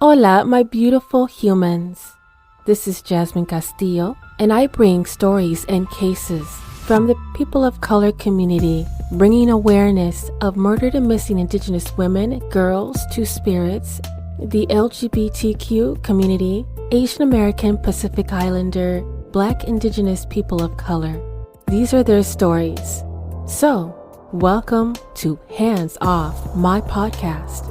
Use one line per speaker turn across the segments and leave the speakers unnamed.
Hola, my beautiful humans. This is Jasmine Castillo, and I bring stories and cases from the people of color community, bringing awareness of murdered and missing Indigenous women, girls, two-spirits, the LGBTQ community, Asian American, Pacific Islander, Black Indigenous people of color. These are their stories. So, welcome to Hands Off, my podcast.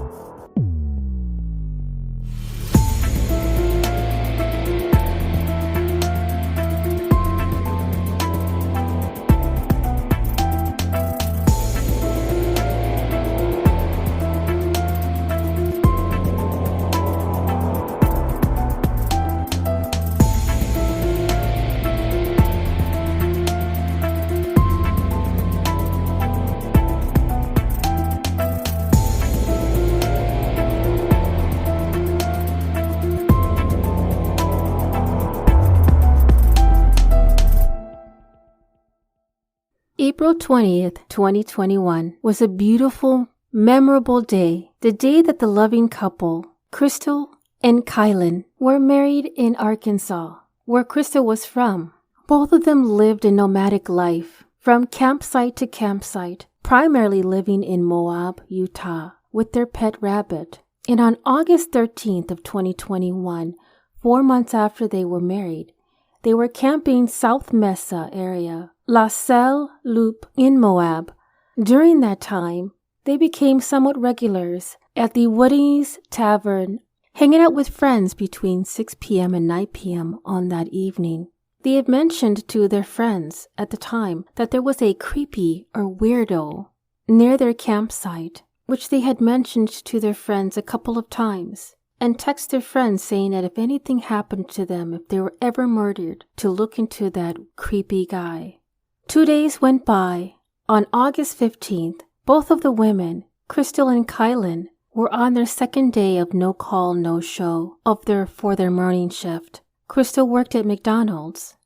April 20th, 2021 was a beautiful, memorable day. The day that the loving couple, Crystal and Kylen, were married in Arkansas, where Crystal was from. Both of them lived a nomadic life, from campsite to campsite, primarily living in Moab, Utah, with their pet rabbit. And on August 13th of 2021, 4 months after they were married, they were camping South Mesa area, Sal Loop in Moab. During that time, they became somewhat regulars at the Tavern, hanging out with friends between 6 p.m. and 9 p.m. on that evening. They had mentioned to their friends at the time that there was a creepy or weirdo near their campsite, which they had mentioned to their friends a couple of times, and text their friends saying that if anything happened to them, if they were ever murdered, to look into that creepy guy. 2 days went by. On August 15th, both of the women, Crystal and Kylen, were on their second day of no call, no show for their morning shift. Crystal worked at McDonald's,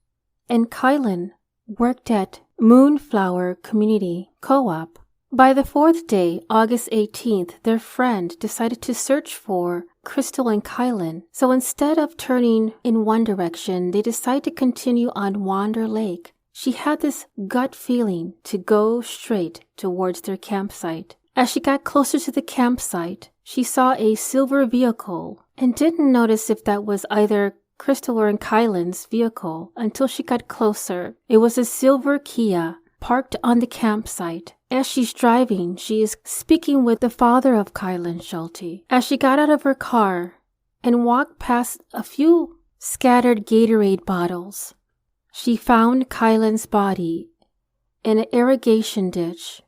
and Kylen worked at Moonflower Community Co-op. By the fourth day, August 18th, their friend decided to search for Crystal and Kylen. So instead of turning in one direction, they decided to continue on Wander Lake. She had this gut feeling to go straight towards their campsite. As she got closer to the campsite, she saw a silver vehicle and didn't notice if that was either Crystal or Kylen's vehicle until she got closer. It was a silver Kia parked on the campsite. As she's driving, she is speaking with the father of Kylen Schulte. As she got out of her car and walked past a few scattered Gatorade bottles, she found Kylen's body in an irrigation ditch,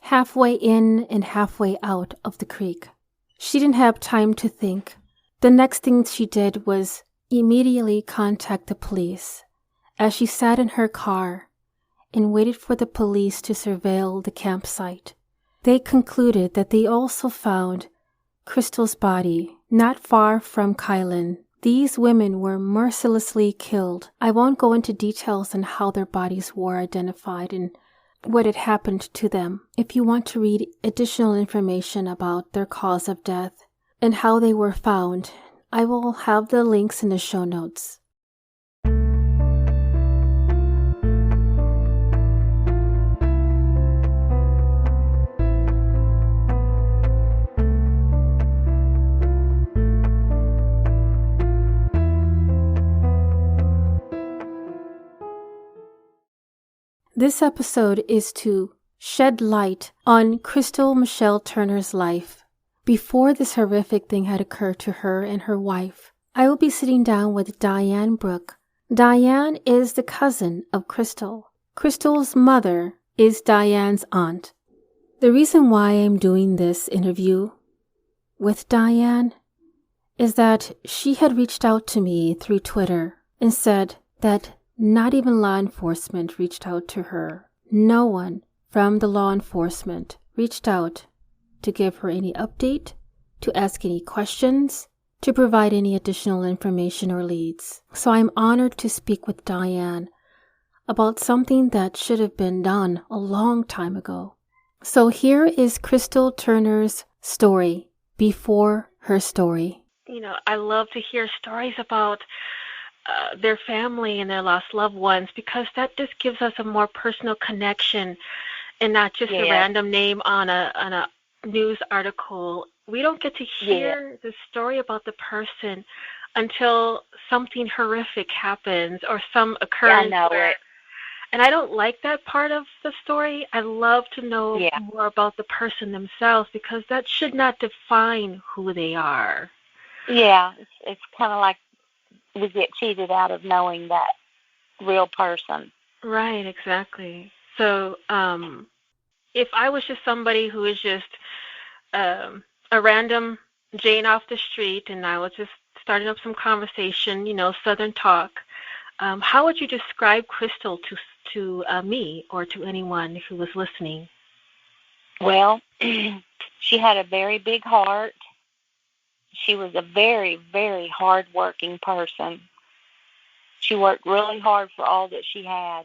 halfway in and halfway out of the creek. She didn't have time to think. The next thing she did was immediately contact the police as she sat in her car and waited for the police to surveil the campsite. They concluded that they also found Crystal's body not far from Kylen. These women were mercilessly killed. I won't go into details on how their bodies were identified and what had happened to them. If you want to read additional information about their cause of death and how they were found, I will have the links in the show notes. This episode is to shed light on Crystal Michelle Turner's life. Before this horrific thing had occurred to her and her wife, I will be sitting down with Diane Brooke. Diane is the cousin of Crystal. Crystal's mother is Diane's aunt. The reason why I'm doing this interview with Diane is that she had reached out to me through Twitter and said that not even law enforcement reached out to her. No one from the law enforcement reached out to give her any update, to ask any questions, to provide any additional information or leads. So I'm honored to speak with Diane about something that should have been done a long time ago. So here is Crystal Turner's story before her story. I love to hear stories about their family and their lost loved ones because that just gives us a more personal connection and not just a
Yes,
random name on a news article. We don't get to
yes.
hear the story about the person until something horrific happens or some
I
occurrence
know
where
it.
and I don't like that part of the story. I love to know
Yeah,
more about the person themselves because that should not define who they are.
yeah. It's kind of like we get cheated out of knowing that real person.
Right, exactly. So, if I was just somebody who is just a random Jane off the street and I was just starting up some conversation, Southern talk, how would you describe Crystal to me or to anyone who was listening?
Well, she had a very big heart. She was a very, very hard-working person. She worked really hard for all that she had,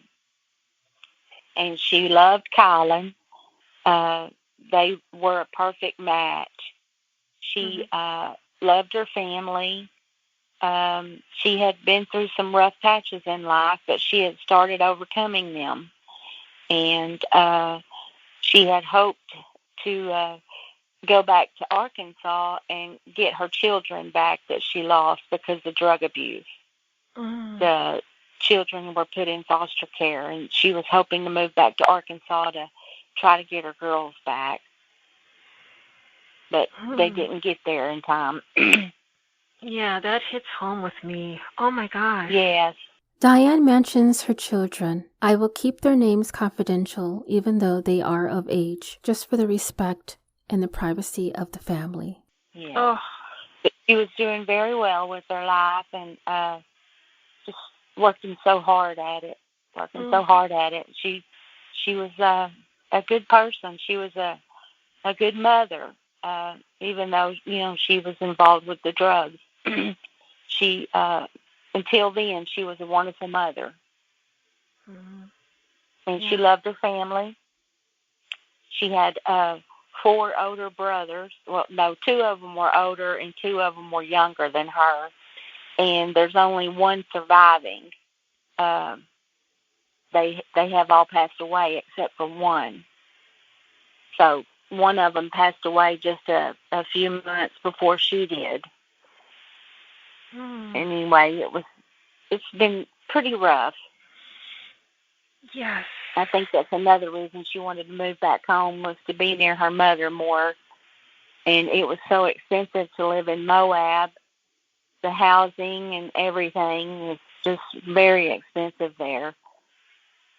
and she loved Kylen. Uh, they were a perfect match.
Hmm.
She loved her family. She had been through some rough patches in life, but she had started overcoming them. And she had hoped to go back to Arkansas and get her children back that she lost because of drug abuse.
Mm.
The children were put in foster care, and she was hoping to move back to Arkansas to try to get her girls back, but they
Mm.
didn't get there in time.
Yeah, that hits home with me. Oh my gosh.
Yes,
Diane mentions her children. I will keep their names confidential even though they are of age, just for the respect and the privacy of the family.
yes.
Oh.
But she was doing very well with her life, and just working so hard at it, working so
Mhm.
hard at it. She was a good person. She was a good mother, even though she was involved with the drugs. She until then she was a wonderful mother,
Mhm.
and she
Yeah.
loved her family. She had four older brothers. Well, no, two of them were older, and two of them were younger than her. And there's only one surviving. Um, they have all passed away except for one. So one of them passed away just a few months before she did.
Mm.
Anyway, it's been pretty rough.
Yes.
I think that's another reason she wanted to move back home was to be near her mother more. And it was so expensive to live in Moab. The housing and everything was just very expensive there.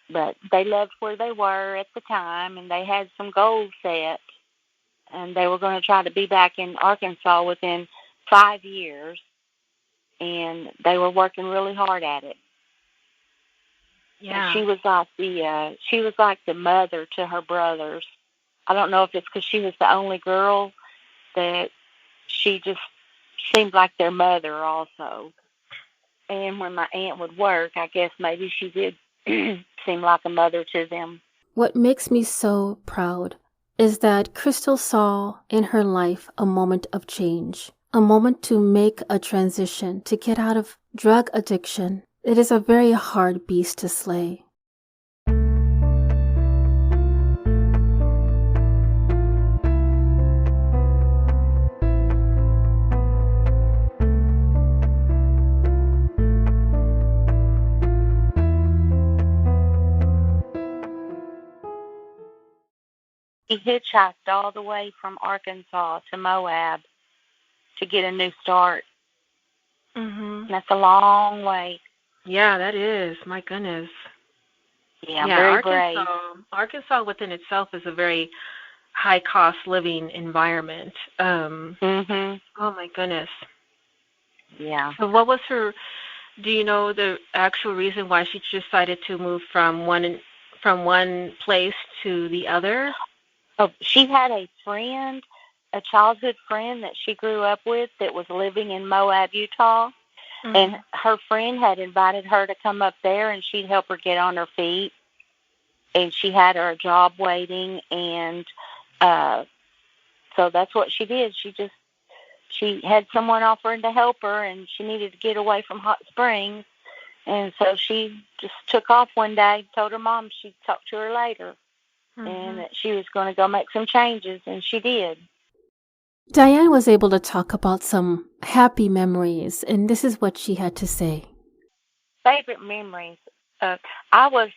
But they loved where they were at the time, and they had some goals set, and they were going to try to be back in Arkansas within 5 years, and they were working really hard at it. And
Yeah.
she was like the mother to her brothers. I don't know if it's because she was the only girl that she just seemed like their mother also. And when my aunt would work, I guess maybe she did seem like a mother to them.
What makes me so proud is that Crystal saw in her life a moment of change, a moment to make a transition, to get out of drug addiction. It is a very hard beast to slay.
He hitchhiked all the way from Arkansas to Moab to get a new start.
Mhm.
And that's a long way.
Yeah, that is. My goodness.
Yeah,
Yeah,
very brave.
Arkansas within itself is a very high cost living environment.
Mhm.
Oh my goodness.
Yeah.
So what was her do you know the actual reason why she decided to move from one place to the other?
Oh, she had a friend, a childhood friend that she grew up with that was living in Moab, Utah. And
Mhm.
her friend had invited her to come up there and she'd help her get on her feet. And she had her a job waiting. And uh, so that's what she did. She she had someone offering to help her, and she needed to get away from Hot Springs. And so she just took off one day, told her mom she'd talk to her later, and that she was going to go make some changes, and she did.
Diane was able to talk about some happy memories, and this is what she had to say.
Favorite memories. I was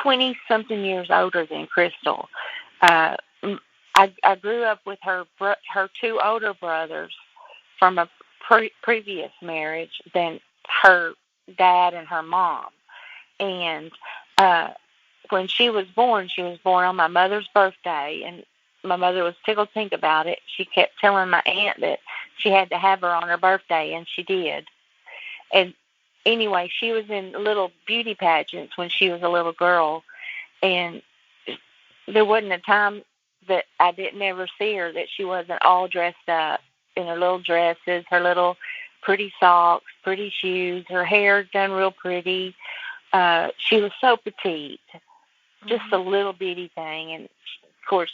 20-something years older than Crystal. I grew up with her two older brothers from a previous marriage than her dad and her mom. And when she was born on my mother's birthday, and my mother was tickled pink about it. She kept telling my aunt that she had to have her on her birthday, and she did. And anyway, she was in little beauty pageants when she was a little girl, and there wasn't a time that I didn't ever see her that she wasn't all dressed up in her little dresses, her little pretty socks, pretty shoes, her hair done real pretty. She was so petite, just a little bitty thing. And, of course,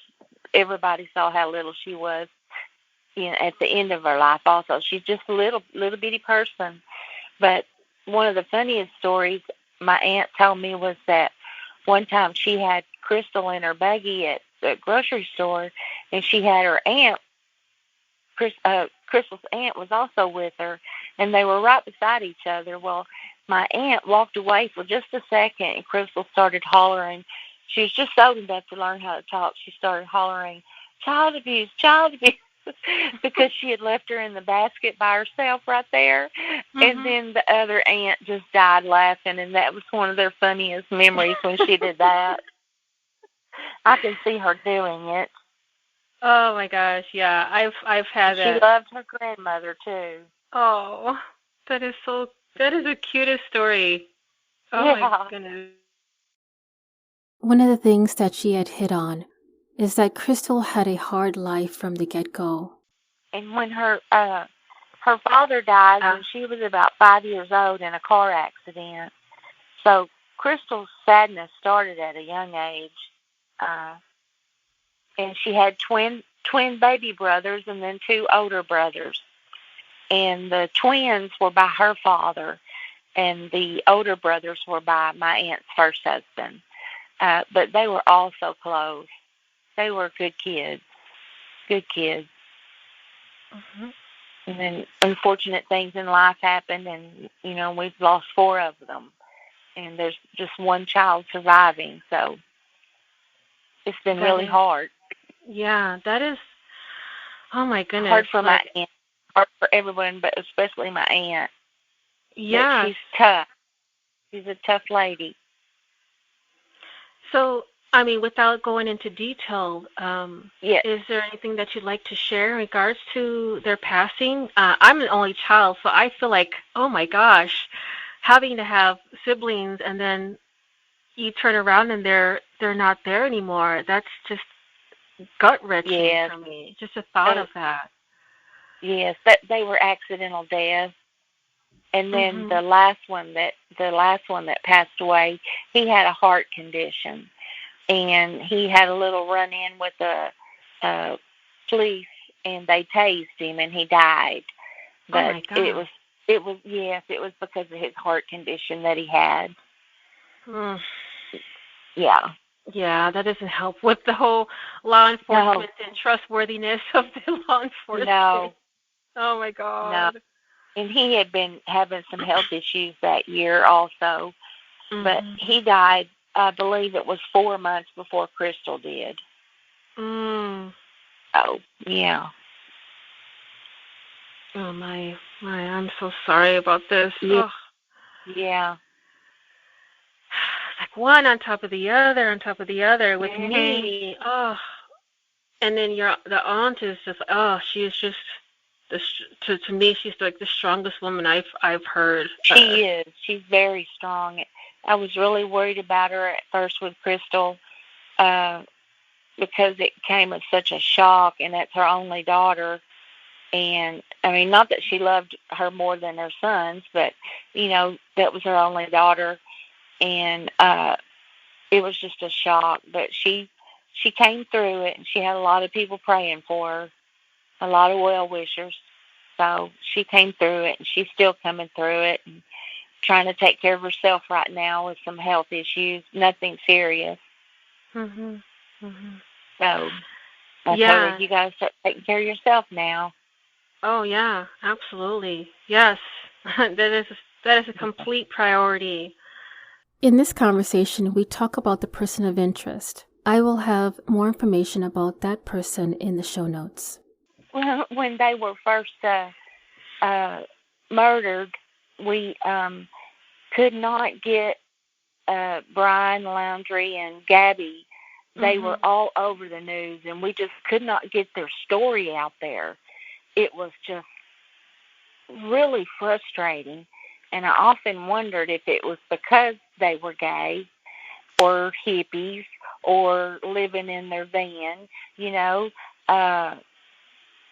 everybody saw how little she was, at the end of her life also. She's just a little bitty person. But one of the funniest stories my aunt told me was that one time she had Crystal in her buggy at the grocery store, and she had her aunt, Crystal's aunt was also with her, and they were right beside each other. Well, my aunt walked away for just a second, and Crystal started hollering. She was just old enough to learn how to talk. She started hollering, "Child abuse, child abuse," because she had left her in the basket by herself right there. And then the other aunt just died laughing, and that was one of their funniest memories when she did that. I can see her doing it.
Oh my gosh, yeah, I've had that.
She loved her grandmother too.
Oh, that is the cutest story. Oh
Yeah.
my goodness.
One of the things that she had hit on is that Crystal had a hard life from the get-go.
And when her father died when she was about 5 years old in a car accident, so Crystal's sadness started at a young age. And she had twin baby brothers and then two older brothers. And the twins were by her father, and the older brothers were by my aunt's first husband. But they were all so close. They were good kids. And then unfortunate things in life happened, and, we've lost 4 of them. And there's just one child surviving, so it's been really hard.
Yeah, that is, oh my goodness.
Hard for my aunt, hard for everyone, but especially my aunt.
Yeah.
But she's tough. She's a tough lady.
So, without going into detail, is there anything that you'd like to share in regards to their passing? I'm an only child, so I feel like, oh my gosh, having to have siblings and then you turn around and they're not there anymore. That's just gut-wrenching for me. Just the thought of that.
Yes, they were accidental deaths. And then the last one that passed away, he had a heart condition, and he had a little run-in with the police, and they tased him, and he died. But
oh my God.
it was because of his heart condition that he had. Yeah.
Yeah, that doesn't help with the whole law enforcement and trustworthiness of the law enforcement.
No.
Oh my God.
No. And he had been having some health issues that year also. But he died, I believe it was 4 months before Crystal did. Oh, yeah.
Oh my, I'm so sorry about this.
Yeah.
Oh.
Yeah.
Like one on top of the other with me. Oh. And then the aunt is just, she is just, to me, she's like the strongest woman I've heard.
She is. She's very strong. I was really worried about her at first with Crystal because it came as such a shock, and that's her only daughter. And, not that she loved her more than her sons, but, that was her only daughter. And it was just a shock. But she she came through it, and she had a lot of people praying for her, a lot of well-wishers. So she came through it, and she's still coming through it and trying to take care of herself right now with some health issues, nothing serious.
Mhm. Mhm.
So I told her, you got to start taking care of yourself now.
Oh, yeah, absolutely. Yes, that is a complete priority.
In this conversation, we talk about the person of interest. I will have more information about that person in the show notes.
Well, when they were first murdered, we could not get Brian Laundrie and Gabby. They were all over the news, and we just could not get their story out there. It was just really frustrating, and I often wondered if it was because they were gay or hippies or living in their van, you know,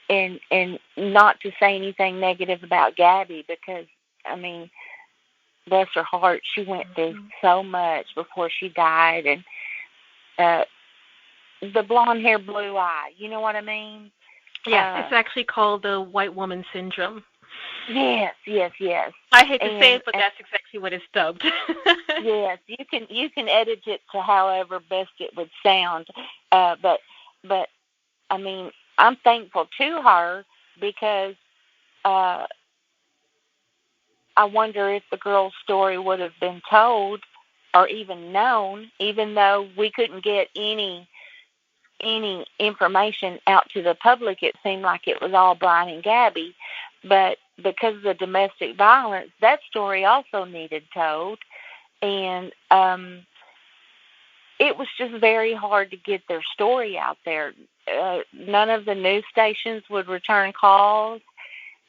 and not to say anything negative about Gabby, because, I mean, bless her heart, she went through so much before she died, and the blonde hair, blue eye, you know what I mean?
Yes, it's actually called the white woman syndrome.
Yes.
I hate to say it, but that's exactly what it's dubbed.
Yes, you can edit it to however best it would sound, but I mean, I'm thankful to her, because I wonder if the girl's story would have been told or even known, even though we couldn't get any information out to the public. It seemed like it was all Brian and Gabby, but because of the domestic violence, that story also needed told, and it was just very hard to get their story out there. None of the news stations would return calls.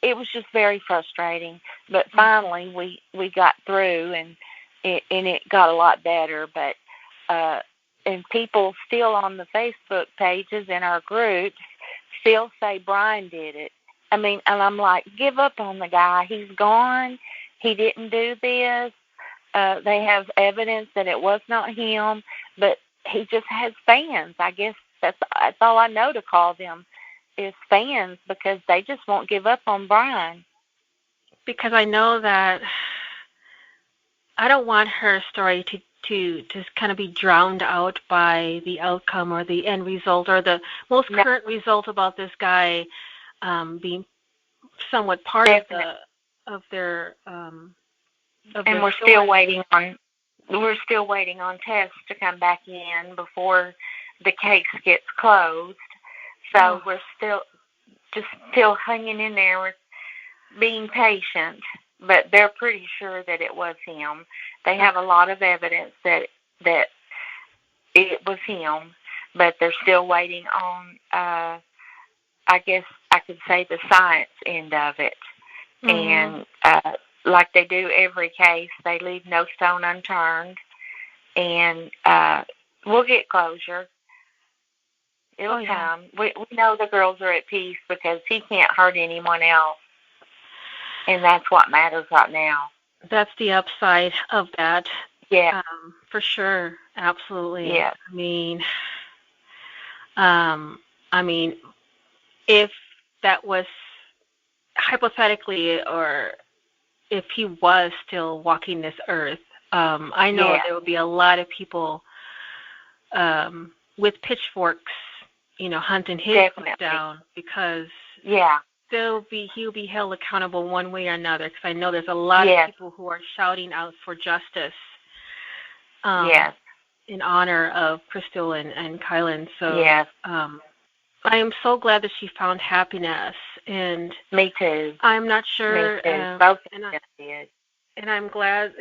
It was just very frustrating, but finally we got through, and it got a lot better, but and people still on the Facebook pages in our groups still say Brian did it. I mean, and I'm like, give up on the guy. He's gone. He didn't do this. They have evidence that it was not him, but he just has fans. I guess that's all I know to call them, is fans, because they just won't give up on Brian.
Because I know that I don't want her story to just kind of be drowned out by the outcome or the end result or the most current result about this guy being somewhat part of their
and we're
story.
We're still waiting on tests to come back in before the case gets closed. So we're still hanging in there with being patient, but they're pretty sure that it was him. They have a lot of evidence that it was him, but they're still waiting on, I guess I could say, the science end of it. And like they do every case, they leave no stone unturned, and we'll get closure. It'll come. We know the girls are at peace because he can't hurt anyone else, and that's what matters right now.
That's the upside of that.
Yeah.
For sure. Absolutely.
Yeah.
I mean, if that was hypothetically, or if he was still walking this earth, I know there would be a lot of people with pitchforks, hunting his down, because he'll be held accountable one way or another, because I know there's a lot of people who are shouting out for justice in honor of Crystal and Kylen. So I am so glad that she found happiness. And
me too.
I'm not sure.
Me too. Both of them did.
And I'm glad,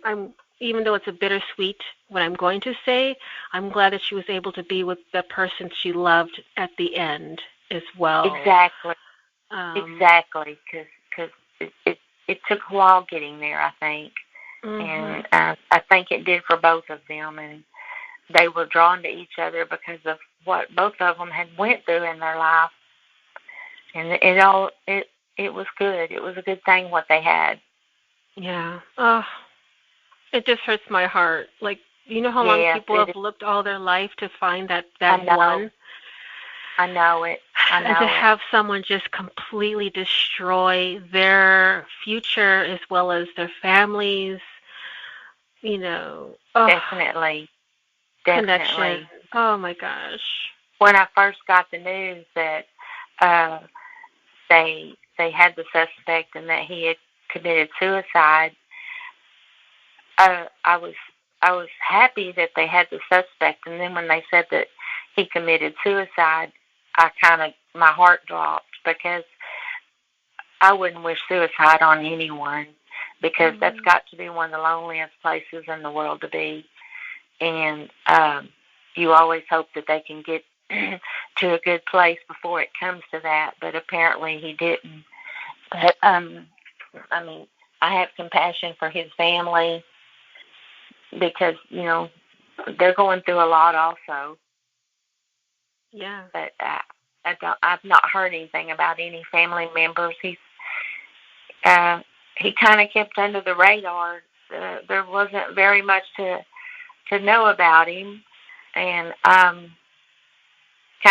I'm even though it's a bittersweet what I'm going to say, I'm glad that she was able to be with the person she loved at the end as well.
Exactly. Exactly, because it took a while getting there, I think. And I think it did for both of them, and they were drawn to each other because of what both of them had went through in their life. And it was good. It was a good thing what they had.
Yeah. Oh, it just hurts my heart. Like, You know how long people have looked all their life to find that one?
I know it.
And to have someone just completely destroy their future as well as their families,
Definitely.
Connection. Oh my gosh.
When I first got the news that they had the suspect and that he had committed suicide, I was happy that they had the suspect, and then when they said that he committed suicide, my heart dropped, because I wouldn't wish suicide on anyone, because that's got to be one of the loneliest places in the world to be. And you always hope that they can get to a good place before it comes to that, but apparently he didn't. But I have compassion for his family, because they're going through a lot also.
Yeah.
But I've not heard anything about any family members. He kind of kept under the radar. There wasn't very much to know about him, and kind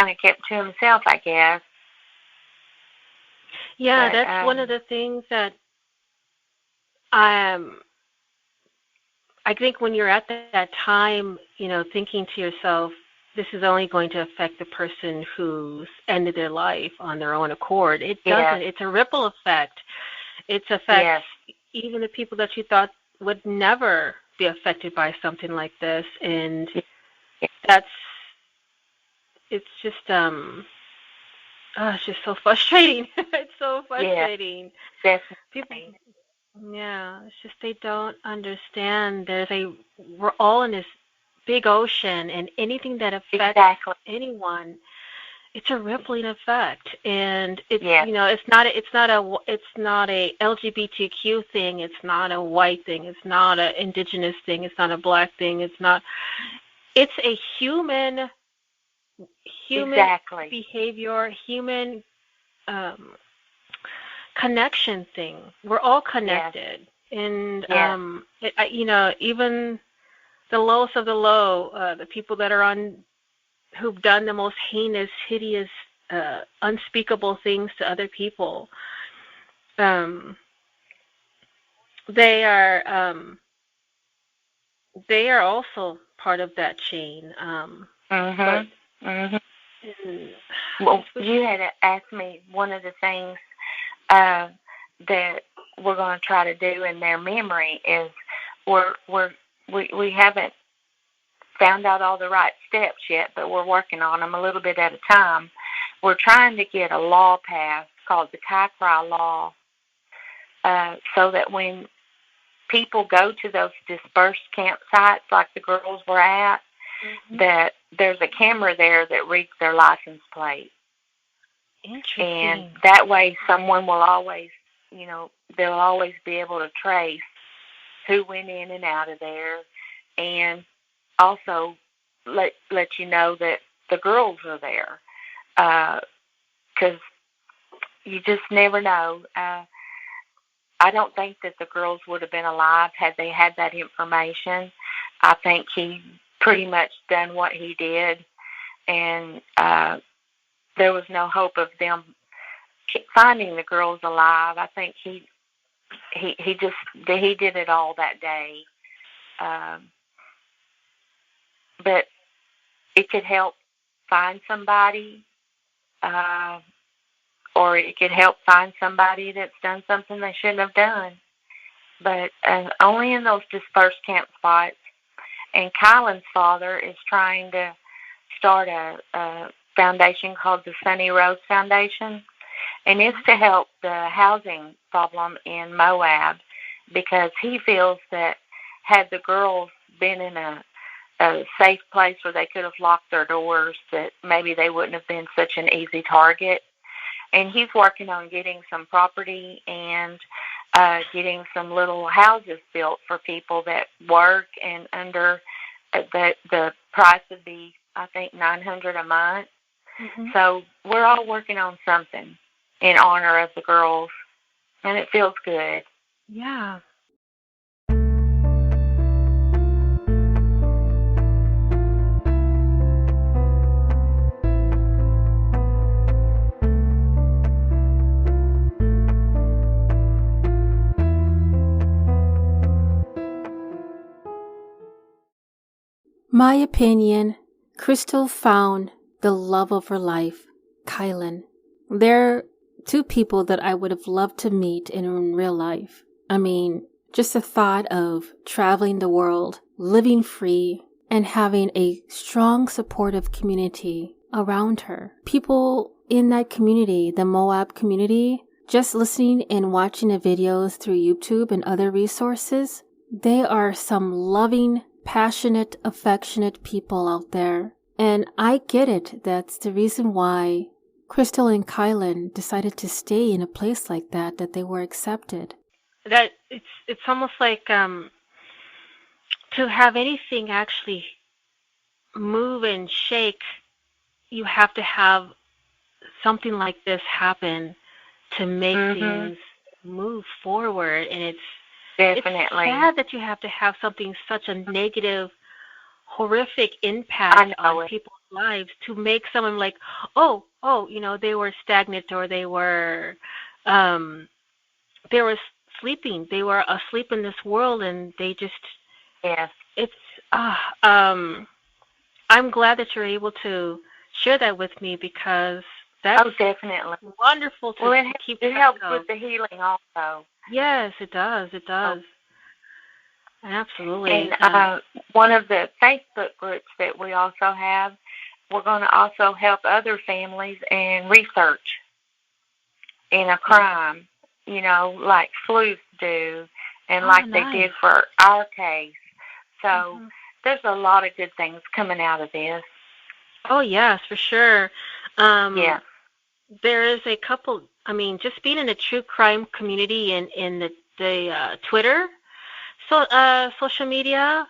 of kept to himself, I guess.
Yeah, but that's one of the things that I think when you're at that time, thinking to yourself, this is only going to affect the person who's ended their life on their own accord. It doesn't. It's a ripple effect. It affects even the people that you thought would never be affected by something like this, and it's just it's just so frustrating. It's so frustrating.
Definitely.
It's just they don't understand. We're all in this big ocean, and anything that affects anyone, it's a rippling effect. And it's it's not a LGBTQ thing. It's not a white thing. It's not an indigenous thing. It's not a black thing. It's a human behavior, human connection thing. We're all connected, and even the lowest of the low, the people that are who've done the most heinous, hideous, unspeakable things to other people, they are also part of that chain.
Well, you had asked me one of the things that we're going to try to do in their memory is we haven't found out all the right steps yet, but we're working on them a little bit at a time. We're trying to get a law passed called the Kai law, so that when people go to those dispersed campsites like the girls were at, that there's a camera there that reads their license plate.
Interesting.
And that way someone will always, they'll always be able to trace who went in and out of there, and also let you know that the girls are there, because you just never know. I don't think that the girls would have been alive had they had that information. I think he pretty much done what he did, and there was no hope of them finding the girls alive. I think he did it all that day. But it could help find somebody, or it could help find somebody that's done something they shouldn't have done. But only in those dispersed campsites. And Kylen's father is trying to start a foundation called the Sunny Rose Foundation, and it's to help the housing problem in Moab, because he feels that had the girls been in a safe place where they could have locked their doors, that maybe they wouldn't have been such an easy target. And he's working on getting some property and getting some little houses built for people that work, and under the price would be, I think, $900 a month. So we're all working on something in honor of the girls, and it feels good.
Yeah.
My opinion, Crystal found the love of her life, Kylen. They're two people that I would have loved to meet in real life. I mean, just the thought of traveling the world, living free, and having a strong, supportive community around her. People in that community, the Moab community, just listening and watching the videos through YouTube and other resources, they are some loving, passionate, affectionate people out there. And I get it. That's the reason why Crystal and Kylen decided to stay in a place like that they were accepted.
That it's almost like to have anything actually move and shake, you have to have something like this happen to make things move forward. And it's sad that you have to have something such a negative, horrific impact on people's lives to make someone like, they were stagnant, or they were sleeping. They were asleep in this world, and they just, it's, I'm glad that you're able to share that with me, because that's
definitely
wonderful to keep
it helps with the healing also.
Yes, it does. It does. Absolutely.
And one of the Facebook groups that we also have, we're going to also help other families in research in a crime, like sleuths do, and they did for our case. So there's a lot of good things coming out of this.
Oh, yes, for sure. There is a couple, just being in a true crime community in the Twitter, social media,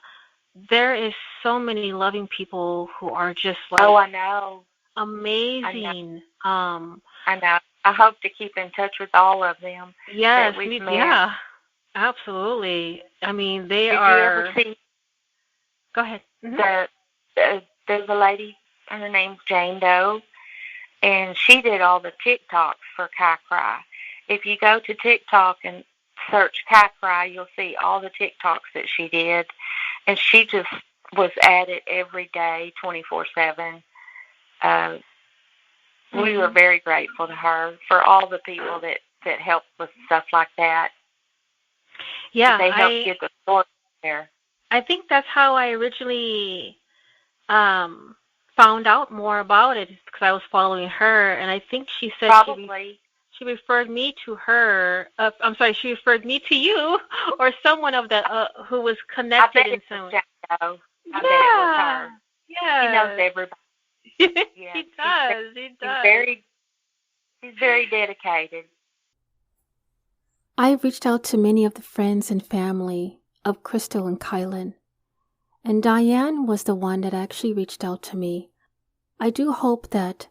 there is so many loving people who are just like,
I know,
amazing.
I know. I hope to keep in touch with all of them.
Yes, yeah, absolutely. They are.
Did you ever see?
Go ahead.
There's a lady, and her name's Jane Doe, and she did all the TikToks for Kai Cry. If you go to TikTok and search Kai Cry, you'll see all the TikToks that she did, and she just was at it every day, 24/7. We were very grateful to her for all the people that helped with stuff like that.
Yeah,
they helped get the story there.
I think that's how I originally found out more about it, because I was following her, and I think she said she referred me to her. She referred me to you or someone of the who was connected in some.
I bet it was her.
Yeah,
she knows everybody.
Yeah, he does.
He's very dedicated.
I reached out to many of the friends and family of Crystal and Kylen, and Diane was the one that actually reached out to me. I do hope that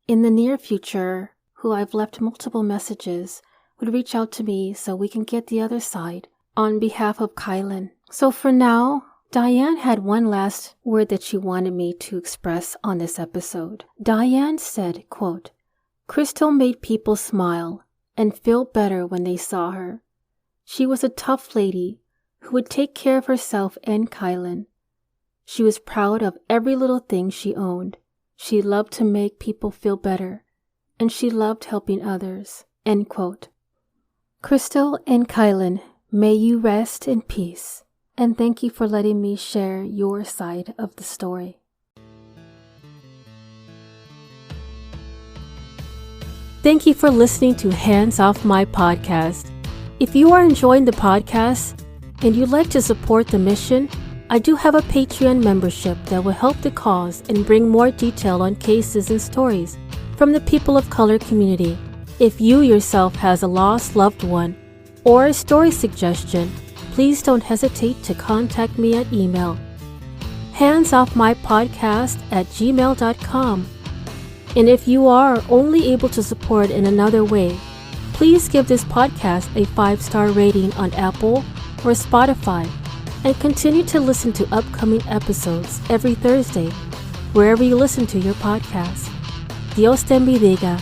in the near future, who I've left multiple messages, would reach out to me so we can get the other side on behalf of Kylen. So for now, Diane had one last word that she wanted me to express on this episode. Diane said, quote, "Crystal made people smile and feel better when they saw her. She was a tough lady who would take care of herself and Kylen. She was proud of every little thing she owned. She loved to make people feel better, and she loved helping others." End quote. Crystal and Kylen, may you rest in peace, and thank you for letting me share your side of the story. Thank you for listening to Hands Off My Podcast. If you are enjoying the podcast and you'd like to support the mission, I do have a Patreon membership that will help the cause and bring more detail on cases and stories from the people of color community. If you yourself has a lost loved one or a story suggestion, please don't hesitate to contact me at email, handsoffmypodcast@gmail.com. And if you are only able to support in another way, please give this podcast a 5-star rating on Apple or Spotify, and continue to listen to upcoming episodes every Thursday, wherever you listen to your podcast. Dios te bendiga.